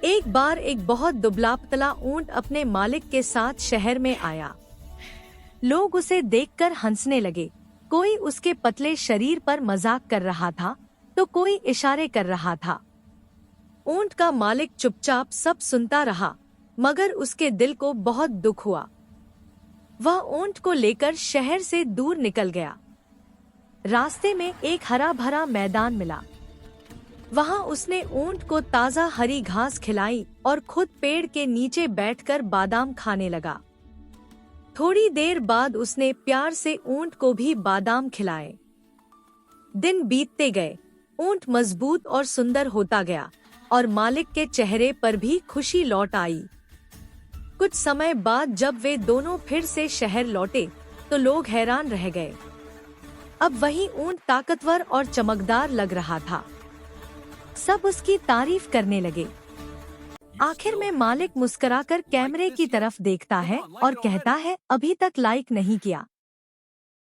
एक बार एक बहुत दुबला पतला ऊंट अपने मालिक के साथ शहर में आया। लोग उसे देखकर हंसने लगे। कोई उसके पतले शरीर पर मजाक कर रहा था तो कोई इशारे कर रहा था। ऊंट का मालिक चुपचाप सब सुनता रहा, मगर उसके दिल को बहुत दुख हुआ। वह ऊंट को लेकर शहर से दूर निकल गया। रास्ते में एक हरा भरा मैदान मिला। वहां उसने ऊंट को ताजा हरी घास खिलाई और खुद पेड़ के नीचे बैठकर बादाम खाने लगा। थोड़ी देर बाद उसने प्यार से ऊंट को भी बादाम खिलाए। दिन बीतते गए, ऊंट मजबूत और सुंदर होता गया और मालिक के चेहरे पर भी खुशी लौट आई। कुछ समय बाद जब वे दोनों फिर से शहर लौटे तो लोग हैरान रह गए। अब वही ऊंट ताकतवर और चमकदार लग रहा था। सब उसकी तारीफ करने लगे। आखिर में मालिक मुस्कुराकर कैमरे की तरफ देखता है और कहता है, अभी तक लाइक नहीं किया